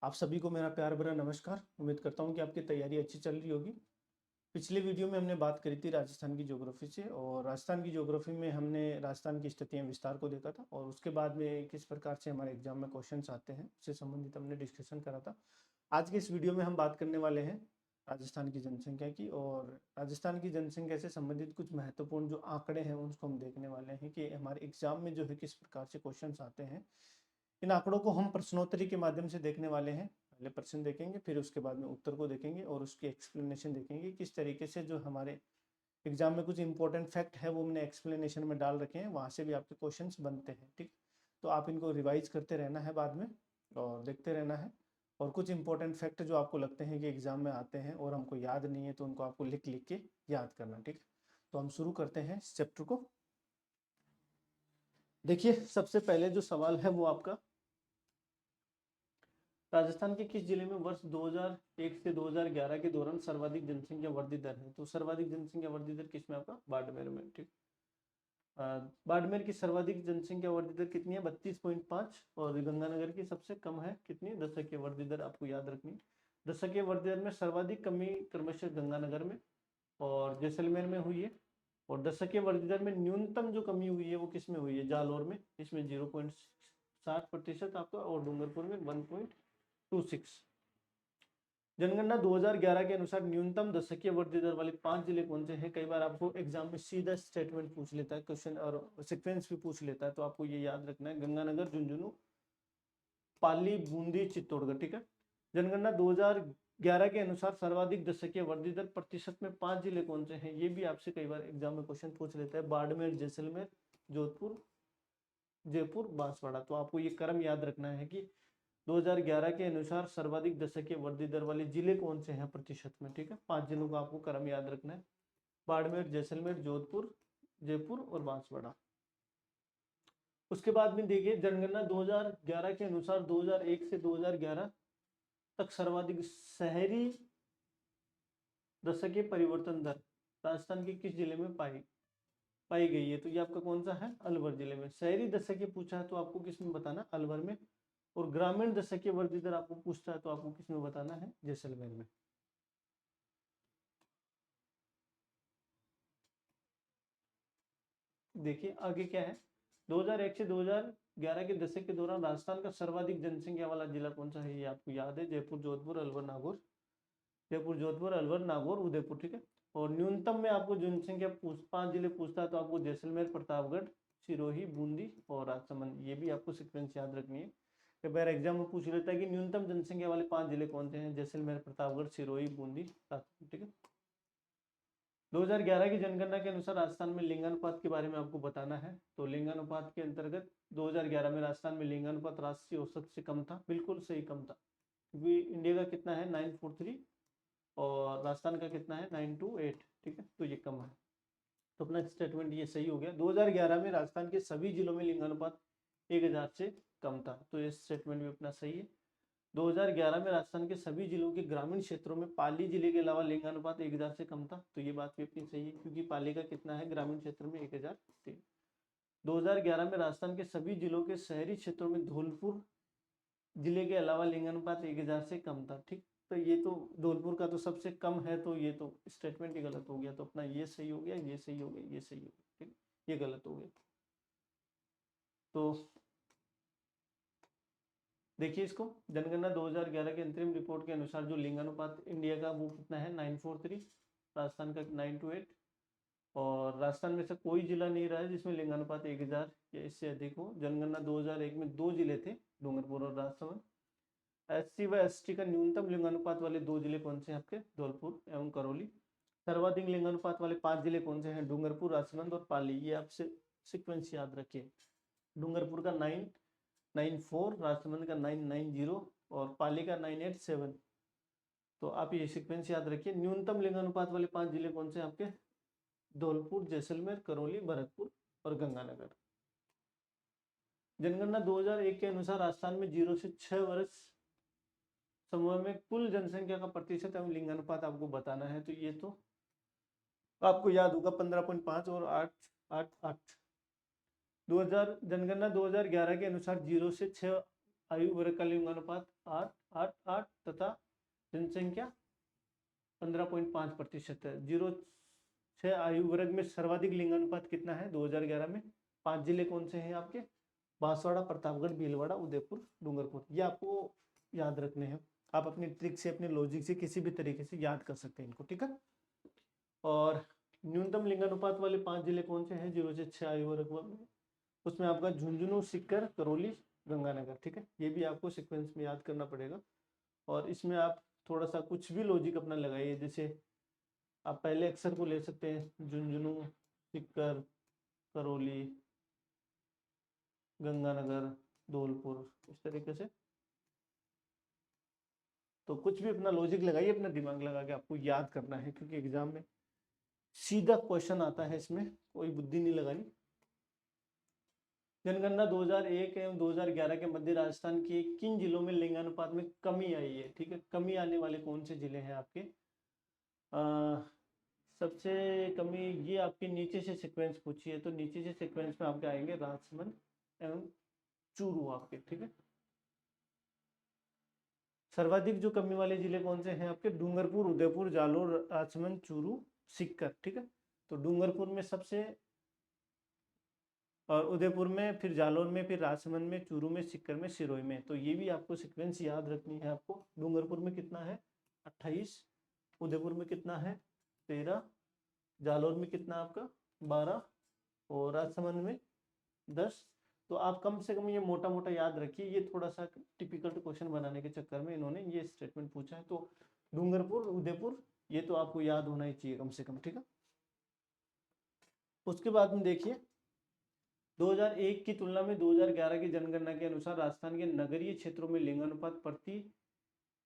आप सभी को मेरा प्यार भरा नमस्कार। उम्मीद करता हूँ कि आपकी तैयारी अच्छी चल रही होगी। पिछले वीडियो में हमने बात करी थी राजस्थान की ज्योग्राफी से, और राजस्थान की ज्योग्राफी में हमने राजस्थान की स्थितियाँ विस्तार को देखा था, और उसके बाद में किस प्रकार से हमारे एग्जाम में क्वेश्चंस आते हैं उससे संबंधित हमने डिस्कशन करा था। आज के इस वीडियो में हम बात करने वाले हैं राजस्थान की जनसंख्या की, और राजस्थान की जनसंख्या से संबंधित कुछ महत्वपूर्ण जो आंकड़े हैं उनको हम देखने वाले हैं कि हमारे एग्जाम में जो है किस प्रकार से क्वेश्चंस आते हैं। इन आंकड़ों को हम प्रश्नोत्तरी के माध्यम से देखने वाले हैं। पहले प्रश्न देखेंगे, फिर उसके बाद में उत्तर को देखेंगे और उसकी एक्सप्लेनेशन देखेंगे किस तरीके से जो हमारे एग्जाम में कुछ इंपॉर्टेंट फैक्ट है वो हमने एक्सप्लेनेशन में डाल रखे हैं, वहाँ से भी आपके क्वेश्चंस बनते हैं। ठीक, तो आप इनको रिवाइज करते रहना है बाद में और देखते रहना है। और कुछ इंपॉर्टेंट फैक्ट जो आपको लगते हैं कि एग्जाम में आते हैं और हमको याद नहीं है तो उनको आपको लिख लिख के याद करना। ठीक, तो हम शुरू करते हैं इस चैप्टर को। देखिए, सबसे पहले जो सवाल है वो आपका, राजस्थान के किस जिले में वर्ष 2001 से 2011 के दौरान सर्वाधिक जनसंख्या वृद्धि दर है? तो सर्वाधिक जनसंख्या वृद्धि दर किसमें? आपका बाड़मेर में। ठीक, बाड़मेर की सर्वाधिक जनसंख्या वृद्धि दर कितनी है? 32.5। और गंगानगर की सबसे कम है, कितनी? दशकीय वृद्धि दर आपको याद रखनी। दशकीय वृद्धि दर में सर्वाधिक कमी क्रमशः गंगानगर में और जैसलमेर में हुई है, और दशकीय वृद्धि दर में न्यूनतम जो कमी हुई है वो किस में हुई है? जालौर में, इसमें 0.60% आपका, और डूंगरपुर में 1.26। जनगणना 2011 के अनुसार न्यूनतम दशकीय वृद्धि दर वाले 5 जिले कौन से हैं? कई बार आपको एग्जाम में सीधा स्टेटमेंट पूछ लेता है क्वेश्चन, और सीक्वेंस भी पूछ लेता है, तो आपको ये याद रखना है: गंगानगर, झुंझुनू, पाली, बूंदी, चित्तौड़गढ़। ठीक है। जनगणना 2011 के अनुसार सर्वाधिक दशकीय वृद्धि दर प्रतिशत में 5 जिले कौन से हैं? ये भी आपसे कई बार एग्जाम में क्वेश्चन पूछ लेता है: बाड़मेर, जैसलमेर, जोधपुर, जयपुर, बांसवाड़ा। तो आपको ये क्रम याद रखना है कि 2011 के अनुसार सर्वाधिक दशकीय वृद्धि दर वाले जिले कौन से हैं प्रतिशत में। ठीक है, 5 जिलों का आपको क्रम याद रखना है: बाड़मेर, जैसलमेर, जोधपुर, जयपुर और बांसवाड़ा। उसके बाद में देखिए, जनगणना 2011 के अनुसार 2001 से 2011 तक सर्वाधिक शहरी दशकीय परिवर्तन दर राजस्थान के किस जिले में पाई गई है? तो ये आपका कौन सा है? अलवर जिले में। शहरी दशकीय पूछा है तो आपको किस में बताना? अलवर में। और ग्रामीण दशकीय वृद्धि दर आपको पूछता है तो आपको किस में बताना है? जैसलमेर में। देखिए आगे क्या है, 2001 से 2011 के दशक के दौरान राजस्थान का सर्वाधिक जनसंख्या वाला जिला कौन सा है? ये आपको याद है: जयपुर, जोधपुर, अलवर, नागौर। जयपुर, जोधपुर, अलवर, नागौर, उदयपुर। ठीक है। और न्यूनतम में आपको जनसंख्या 5 जिले पूछता है तो आपको जैसलमेर, प्रतापगढ़, सिरोही, बूंदी और राजसमंद। ये भी आपको सीक्वेंस याद रखनी है। कई बार एग्जाम में पूछ लेता है कि न्यूनतम जनसंख्या वाले 5 जिले कौन से हैं? जैसलमेर, प्रतापगढ़, सिरोही, बूंदी, राजसमंद। ठीक है। 2011 की जनगणना के अनुसार राजस्थान में लिंगानुपात के बारे में आपको बताना है। तो लिंगानुपात के अंतर्गत 2011 में राजस्थान में लिंगानुपात राष्ट्रीय औसत से कम था। बिल्कुल सही, कम था, क्योंकि इंडिया का कितना है? 943, और राजस्थान का कितना है? 928। ठीक है, तो ये कम है, तो अपना स्टेटमेंट ये सही हो गया। 2011 में राजस्थान के सभी जिलों में लिंगानुपात 1000 से कम था, तो ये स्टेटमेंट भी अपना सही है। 2011 में राजस्थान के सभी जिलों के ग्रामीण क्षेत्रों में पाली जिले के अलावा लिंगानुपात 1000 से कम था, तो ये बात भी अपनी सही है, क्योंकि पाली का कितना है ग्रामीण क्षेत्र में? 1000 थे। 2011 में राजस्थान के सभी जिलों के शहरी क्षेत्रों में धौलपुर जिले के अलावा लिंगानुपात 1000 से कम था। ठीक, तो ये तो धौलपुर का तो सबसे कम है, तो ये तो स्टेटमेंट ही गलत हो गया, तो अपना ये सही हो गया, ये सही हो गया, ये सही हो गया। ठीक, ये गलत हो गया। तो देखिए इसको, जनगणना 2011 के अंतरिम रिपोर्ट के अनुसार जो लिंगानुपात इंडिया का वो कितना है? 943, राजस्थान का 928, और राजस्थान में से कोई जिला नहीं रहा है जिसमें लिंगानुपात 1000 या इससे अधिक हो। जनगणना 2001 में 2 जिले थे, डूंगरपुर और राजसमंद। SC व ST का न्यूनतम लिंगानुपात वाले 2 जिले कौन से हैं आपके? धौलपुर एवं करौली। सर्वाधिक लिंगानुपात वाले 5 जिले कौन से हैं? डूंगरपुर, राजसमंद और पाली। ये आपसे सिक्वेंस याद रखिए: डूंगरपुर का 994, राजसमंद का 990 और पाली का 987। तो आप ये सीक्वेंस याद रखिए। न्यूनतम लिंगानुपात वाले 5 जिले कौन से हैं आपके? धौलपुर, जैसलमेर, करौली, भरतपुर और गंगानगर। जनगणना 2001 के अनुसार राजस्थान में 0 से 6 वर्ष समूह में कुल जनसंख्या का प्रतिशत एवं लिंगानुपात आपको बताना है। तो ये तो आपको याद होगा, 15.5 और 8.8। 2000 जनगणना 2011 के अनुसार 0 से 6 आयु वर्ग का लिंगानुपात 8, 8, जनसंख्या 15.5% है। 0 से 6 आयु वर्ग में सर्वाधिक लिंगानुपात कितना है 2011 में? 5 जिले कौन से हैं आपके? बांसवाड़ा, प्रतापगढ़, भीलवाड़ा, उदयपुर, डूंगरपुर। ये आपको याद रखने हैं। आप अपनी ट्रिक से, अपने लॉजिक से किसी भी तरीके से याद कर सकते हैं इनको, ठीक है। और न्यूनतम लिंगानुपात वाले 5 जिले कौन से हैं 0 से 6 आयु वर्ग में? उसमें आपका झुंझुनू, सीकर, करौली, गंगानगर, ठीक है। ये भी आपको सीक्वेंस में याद करना पड़ेगा। और इसमें आप थोड़ा सा कुछ भी लॉजिक अपना लगाइए, जैसे आप पहले अक्षर को ले सकते हैं, झुंझुनू, सीकर, करौली, गंगानगर, धौलपुर, इस तरीके से। तो कुछ भी अपना लॉजिक लगाइए, अपना दिमाग लगा के आपको याद करना है, क्योंकि एग्जाम में सीधा क्वेश्चन आता है, इसमें कोई बुद्धि नहीं लगानी। जनगणना 2001 एवं 2011 के मध्य राजस्थान के किन जिलों में लिंगानुपात में कमी आई है? ठीक है, कमी आने वाले कौन से जिले हैं आपके? सबसे कमी ये आपके नीचे से सीक्वेंस पूछी है, तो नीचे से सीक्वेंस में आपके आएंगे राजसमंद एवं चूरू आपके, ठीक है। सर्वाधिक जो कमी वाले जिले कौन से हैं आपके? डूंगरपुर, उदयपुर, जालोर, राजसमंद, चूरू, सीकर, ठीक है। तो डूंगरपुर में सबसे, और उदयपुर में, फिर जालौर में, फिर राजसमंद में, चूरू में, सीकर में, सिरोही में। तो ये भी आपको सीक्वेंस याद रखनी है आपको। डूंगरपुर में कितना है? 28, उदयपुर में कितना है? 13, जालौर में कितना आपका? 12, और राजसमंद में 10। तो आप कम से कम ये मोटा मोटा याद रखिए। ये थोड़ा सा टिपिकल क्वेश्चन बनाने के चक्कर में इन्होंने ये स्टेटमेंट पूछा है। तो डूंगरपुर, उदयपुर, ये तो आपको याद होना ही चाहिए कम से कम, ठीक है। उसके बाद में देखिए 2001 की तुलना में 2011 की जनगणना के अनुसार राजस्थान के नगरीय क्षेत्रों में लिंगानुपात प्रति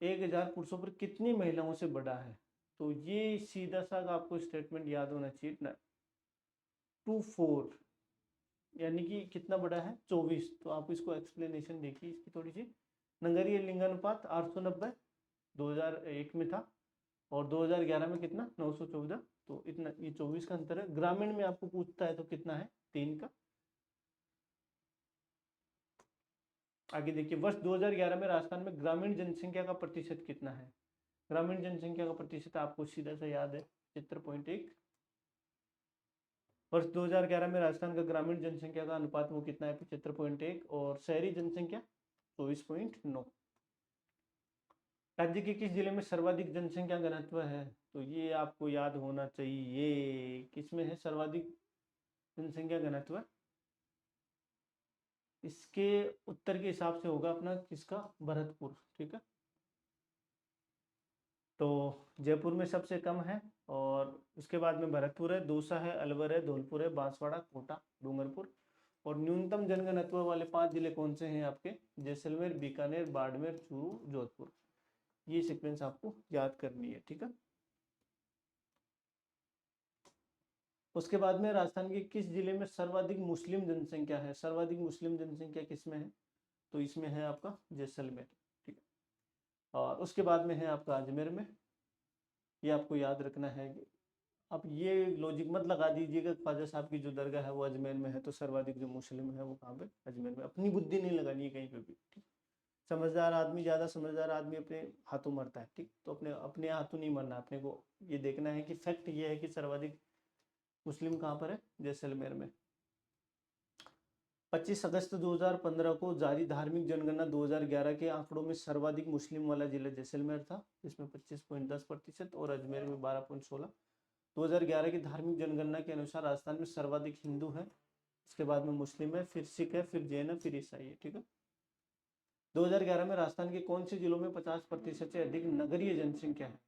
1000 पुरुषों पर कितनी महिलाओं से बढ़ा है? तो ये सीधा सा आपको स्टेटमेंट याद होना चाहिए ना, 2:4, यानी कि कितना बढ़ा है? 24। तो आप इसको एक्सप्लेनेशन देखिए इसकी थोड़ी सी। नगरीय लिंगानुपात 890 2001 में था, और 2011 में कितना? 914। तो इतना, ये 24 का अंतर है। ग्रामीण में आपको पूछता है तो कितना है? 3 का। आगे देखिए, वर्ष 2011 में राजस्थान में ग्रामीण जनसंख्या का प्रतिशत कितना है? ग्रामीण जनसंख्या का प्रतिशत आपको सीधा सा याद है, 75.1। वर्ष 2011 में राजस्थान का ग्रामीण जनसंख्या का अनुपात वो कितना है? 75.1। और शहरी जनसंख्या 24.9। राज्य के किस जिले में सर्वाधिक जनसंख्या घनत्व है? तो ये आपको याद होना चाहिए, किसमें है सर्वाधिक जनसंख्या घनत्व? इसके उत्तर के हिसाब से होगा अपना किसका? भरतपुर, ठीक है। तो जयपुर में सबसे कम है, और उसके बाद में भरतपुर है, दौसा है, अलवर है, धौलपुर है, बांसवाड़ा, कोटा, डूंगरपुर। और न्यूनतम जनघनत्व वाले 5 जिले कौन से हैं आपके? जैसलमेर, बीकानेर, बाड़मेर, चूरू, जोधपुर। ये सीक्वेंस आपको याद करनी है, ठीक है। उसके बाद में राजस्थान के किस जिले में सर्वाधिक मुस्लिम जनसंख्या है? सर्वाधिक मुस्लिम जनसंख्या किसमें है? तो इसमें है आपका जैसलमेर, ठीक है। और उसके बाद में है आपका अजमेर में। ये आपको याद रखना है। आप ये लॉजिक मत लगा दीजिएगा ख्वाजा साहब की जो दरगाह है वो अजमेर में है, तो सर्वाधिक जो मुस्लिम है वो कहाँ पे? अजमेर में। अपनी बुद्धि नहीं लगानी है कहीं पे भी, ठीक। समझदार आदमी, ज्यादा समझदार आदमी अपने हाथों मरता है, ठीक। तो अपने अपने हाथों नहीं मरना, अपने को ये देखना है कि फैक्ट ये है कि सर्वाधिक मुस्लिम कहाँ पर है? जैसलमेर में। 25 अगस्त 2015 को जारी धार्मिक जनगणना 2011 के आंकड़ों में सर्वाधिक मुस्लिम वाला जिला जैसलमेर था, जिसमें 25.10% और अजमेर में 12.16। 2011 की धार्मिक जनगणना के अनुसार राजस्थान में सर्वाधिक हिंदू है, उसके बाद में मुस्लिम है, फिर सिख है, फिर जैन है, फिर ईसाई है, ठीक है। 2011 में राजस्थान के कौन से जिलों में 50% से अधिक नगरीय जनसंख्या है?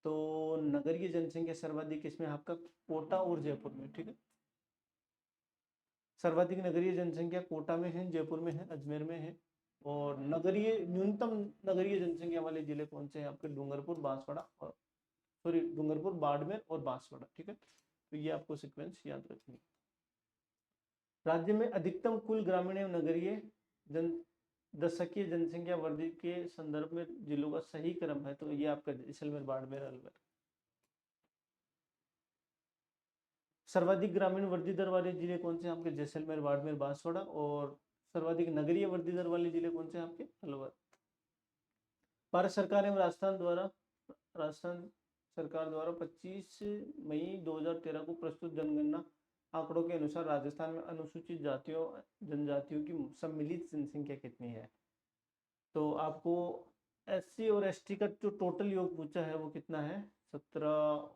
तो नगरीय जनसंख्या सर्वाधिक इसमें आपका कोटा और जयपुर में, ठीक है। सर्वाधिक नगरीय जनसंख्या कोटा में है, जयपुर में है, अजमेर में है। और नगरीय न्यूनतम नगरीय जनसंख्या वाले जिले कौन से हैं आपके? डूंगरपुर, बांसवाड़ा, और सॉरी डूंगरपुर, बाड़मेर और बांसवाड़ा, ठीक है। तो ये आपको सीक्वेंस याद रखनी है। राज्य में अधिकतम कुल ग्रामीण एवं नगरीय जन दशकीय जनसंख्या वृद्धि के संदर्भ में जिलों का सही क्रम है, तो ये आपका जैसलमेर, बाड़मेर, अलवर। सर्वाधिक ग्रामीण वृद्धि दर वाले जिले कौन से आपके? जैसलमेर, बाड़मेर, बांसवाड़ा। और सर्वाधिक नगरीय वृद्धि दर वाले जिले कौन से आपके? अलवर। भारत सरकार एवं राजस्थान सरकार द्वारा 25 मई 2013 को प्रस्तुत जनगणना आंकड़ों के अनुसार राजस्थान में अनुसूचित जातियों जनजातियों की सम्मिलित जनसंख्या कितनी है। तो आपको SC और ST का जो टोटल योग पूछा है वो कितना है, 17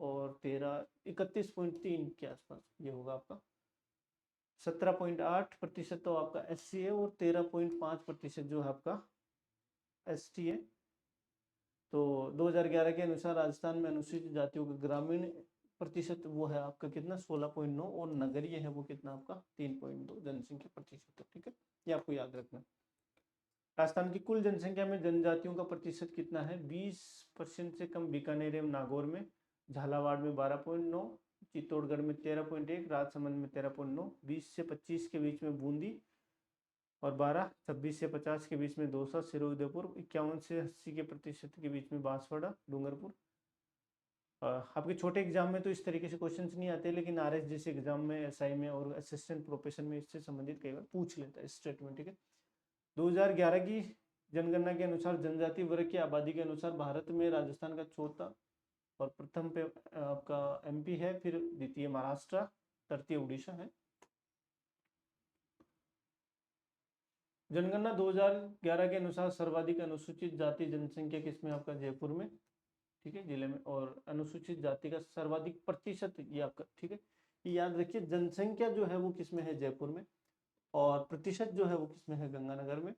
और 13 31.3 के आसपास ये होगा आपका। 17.8% तो आपका SC है और 13.5% जो है आपका ST है। तो 2011 के अनुसार राजस्थान में अनुसूचित जातियों का ग्रामीण प्रतिशत वो है आपका कितना, 16.9, और नगरीय है वो कितना आपका 3.2 जनसंख्या प्रतिशत है। ठीक है, ये आपको याद रखना। राजस्थान की कुल जनसंख्या में जनजातियों का प्रतिशत कितना है, 20% से कम बीकानेर एवं नागौर में, झालावाड़ में 12.9, चित्तौड़गढ़ में 13.1, राजसमंद में 13.9, 20 से 25 के बीच में बूंदी, और 12, 26 से 50 के बीच में दौसा, सिरोही, उदयपुर, 51 से 80 के प्रतिशत के बीच में बांसवाड़ा, डूंगरपुर। आपके छोटे एग्जाम में तो इस तरीके से क्वेश्चंस नहीं आते, लेकिन RS जैसे एग्जाम में, SI में और असिस्टेंट प्रोफेशन में इससे संबंधित कई बार पूछ लेता है स्टेटमेंट। ठीक है, 2011 की जनगणना के अनुसार जनजाति वर्ग की आबादी के अनुसार भारत में राजस्थान का चौथा और प्रथम पे आपका MP है, फिर द्वितीय महाराष्ट्र, तृतीय उड़ीसा है। जनगणना 2011 के अनुसार सर्वाधिक अनुसूचित जाति जनसंख्या किसमें, आपका जयपुर में, ठीक है, जिले में, और अनुसूचित जाति का सर्वाधिक प्रतिशत ये आपका, ठीक है, ये याद रखिए, जनसंख्या जो है वो किसमें है, जयपुर में, और प्रतिशत जो है वो किसमें है, गंगानगर में,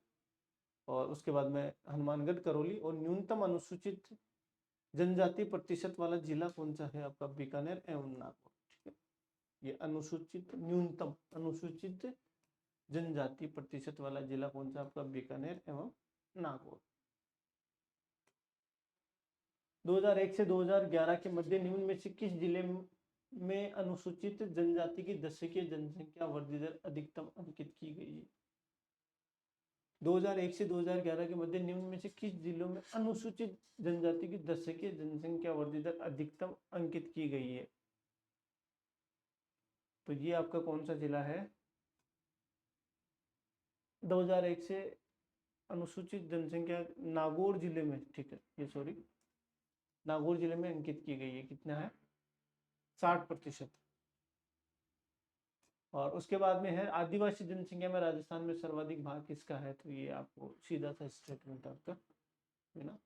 और उसके बाद में हनुमानगढ़, करौली, और न्यूनतम अनुसूचित जनजाति प्रतिशत वाला जिला कौन सा है आपका, बीकानेर एवं नागौर। ठीक है, ये अनुसूचित न्यूनतम अनुसूचित जनजाति प्रतिशत वाला जिला कौन सा आपका, बीकानेर एवं नागौर। 2001 से 2011 के मध्य निम्न में से किस जिले में अनुसूचित जनजाति की दशकीय जनसंख्या वृद्धि दर अधिकतम अंकित की गई है। 2001 से 2011 के मध्य निम्न में से किस जिलों में अनुसूचित जनजाति की दशकीय जनसंख्या वृद्धि दर अधिकतम अंकित की गई है। तो ये आपका कौन सा जिला है, 2001 से अनुसूचित जनसंख्या नागौर जिले में, ठीक है, ये सॉरी नागौर जिले में अंकित की गई है, कितना है, 60%। और उसके बाद में है आदिवासी जनसंख्या में राजस्थान में सर्वाधिक भाग किसका है, तो ये आपको सीधा सा स्टेटमेंट आपका है ना।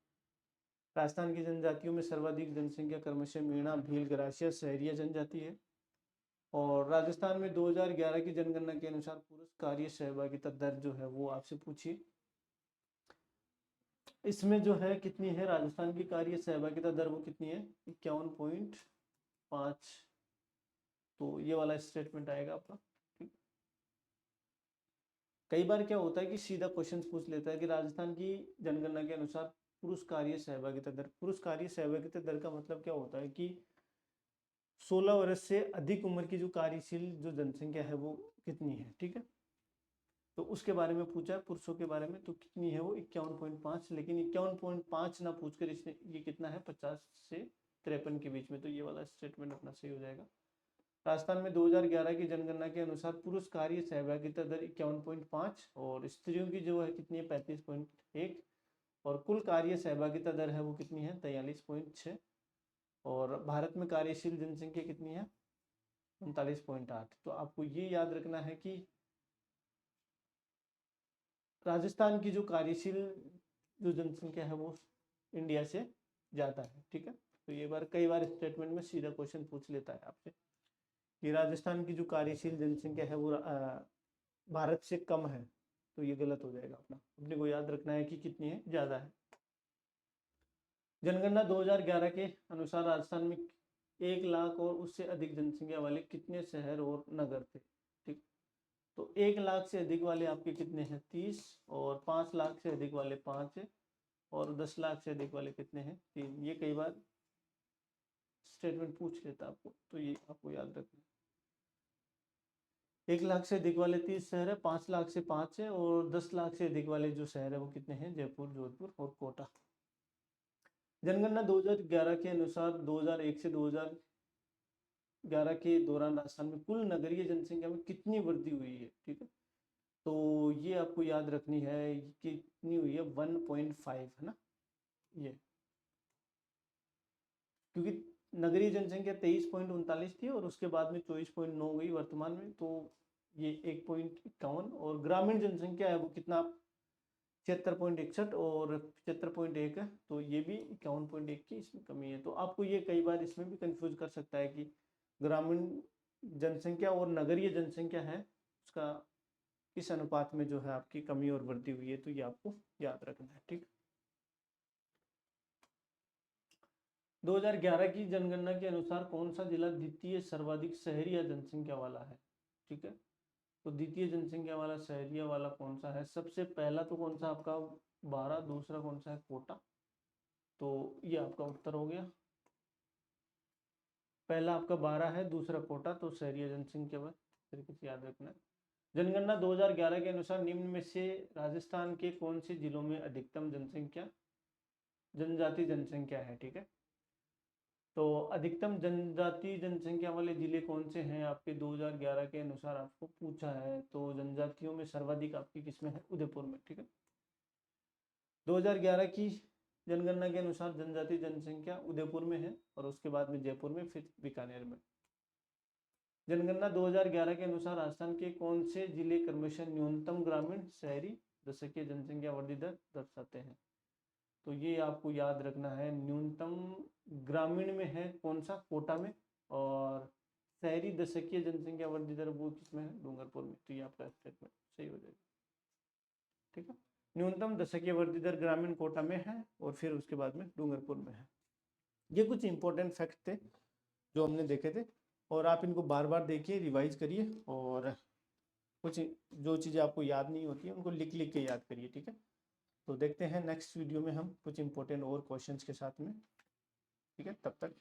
राजस्थान की जनजातियों में सर्वाधिक जनसंख्या क्रमशः मीणा, भील, गरासिया, सहरिया जनजाति है। और राजस्थान में 2011 की जनगणना के अनुसार पुरुष कार्य सहभागिता दर जो है वो आपसे पूछिए, इसमें जो है कितनी है, राजस्थान की कार्य सहभागिता दर वो कितनी है, 51.5। तो ये वाला स्टेटमेंट आएगा आपका। कई बार क्या होता है कि सीधा क्वेश्चन पूछ लेता है कि राजस्थान की जनगणना के अनुसार पुरुष कार्य सहभागिता दर, पुरुष कार्य सहभागिता दर का मतलब क्या होता है कि 16 वर्ष से अधिक उम्र की जो कार्यशील जो जनसंख्या है वो कितनी है। ठीक है, तो उसके बारे में पूछा है, पुरुषों के बारे में, तो कितनी है वो 51.5, लेकिन 51.5 ना पूछकर इसने ये कितना है 50 से 53 के बीच में, तो ये वाला स्टेटमेंट अपना सही हो जाएगा। राजस्थान में 2011 की जनगणना के अनुसार पुरुष कार्य सहभागिता दर 51.5 और स्त्रियों की जो है कितनी है 35.1, और कुल कार्य सहभागिता दर है वो कितनी है 43.6, और भारत में कार्यशील जनसंख्या कितनी है 39.8। तो आपको ये याद रखना है कि राजस्थान की जो कार्यशील जो जनसंख्या है वो इंडिया से ज़्यादा है। ठीक है, तो ये कई बार स्टेटमेंट में सीधा क्वेश्चन पूछ लेता है आपसे कि राजस्थान की जो कार्यशील जनसंख्या है वो भारत से कम है, तो ये गलत हो जाएगा। अपने को याद रखना है कि कितनी है, ज़्यादा है। जनगणना 2011 के अनुसार राजस्थान में 1 लाख और उससे अधिक जनसंख्या वाले कितने शहर और नगर थे। ठीक, तो 1 लाख से अधिक वाले आपके कितने हैं 30, और 5 लाख से अधिक वाले 5 है, और 10 लाख से अधिक वाले कितने हैं 3। ये कई बार स्टेटमेंट पूछ लेता आपको, तो ये आपको याद रखना है। 1 लाख से अधिक वाले 30 शहर है, 5 लाख से 5 है, और 10 लाख से अधिक वाले जो शहर है वो कितने हैं, जयपुर, जोधपुर और कोटा। जनगणना 2011 के अनुसार 2001 से 2011 के दौरान राजस्थान में कुल नगरीय जनसंख्या में कितनी वृद्धि हुई है। ठीक है, तो ये आपको याद रखनी है कि कितनी हुई है 1.5 है ना। ये, क्योंकि नगरीय जनसंख्या 23.39 थी और उसके बाद में 24.9 गई वर्तमान में, तो ये 1.51, और ग्रामीण जनसंख्या है वो कितना 76.61 और 75.1 है, तो ये भी 51.1 की इसमें कमी है। तो आपको ये कई बार इसमें भी कंफ्यूज कर सकता है कि ग्रामीण जनसंख्या और नगरीय जनसंख्या है उसका किस अनुपात में जो है आपकी कमी और वृद्धि हुई है, तो ये आपको याद रखना है। ठीक, 2011 की जनगणना के अनुसार कौन सा जिला द्वितीय सर्वाधिक शहरी या जनसंख्या वाला है? ठीक है, तो द्वितीय जनसंख्या वाला शहरी वाला कौन सा है? सबसे पहला तो कौन सा आपका 12, दूसरा कौन सा है कोटा, तो ये आपका उत्तर हो गया। पहला आपका 12 है, दूसरा कोटा, तो शहरी जनसंख्या में तरीके से याद रखना है। जनगणना 2011 के अनुसार निम्न में से राजस्थान के कौन से जिलों में अधिकतम जनजाति जनसंख्या है? ठीक है, तो अधिकतम जनजाति जनसंख्या वाले जिले कौन से हैं आपके 2011 के अनुसार आपको पूछा है, तो जनजातियों में सर्वाधिक आपकी किसमें है? उदयपुर में। ठीक है, 2011 की जनगणना के अनुसार जनजाति जनसंख्या उदयपुर में है और उसके बाद में जयपुर में, फिर बीकानेर में। जनगणना 2011 के अनुसार राजस्थान के कौन से जिले क्रमशः न्यूनतम ग्रामीण शहरी दशकीय जनसंख्या वृद्धि दर दर्शाते हैं? तो ये आपको याद रखना है, न्यूनतम ग्रामीण में है कौन सा? कोटा में, और शहरी दशकीय जनसंख्या वृद्धि दर वो किसमें है? डूंगरपुर में। तो ये आपका स्टेटमेंट सही हो जाएगा। ठीक है, न्यूनतम दशकीय वृद्धि दर ग्रामीण कोटा में है और फिर उसके बाद में डूंगरपुर में है। ये कुछ इंपॉर्टेंट फैक्ट थे जो हमने देखे थे, और आप इनको बार बार देखिए, रिवाइज करिए, और कुछ जो चीज़ें आपको याद नहीं होती है उनको लिख लिख के याद करिए। ठीक है, तो देखते हैं नेक्स्ट वीडियो में हम कुछ इंपॉर्टेंट और क्वेश्चंस के साथ में। ठीक है, तब तक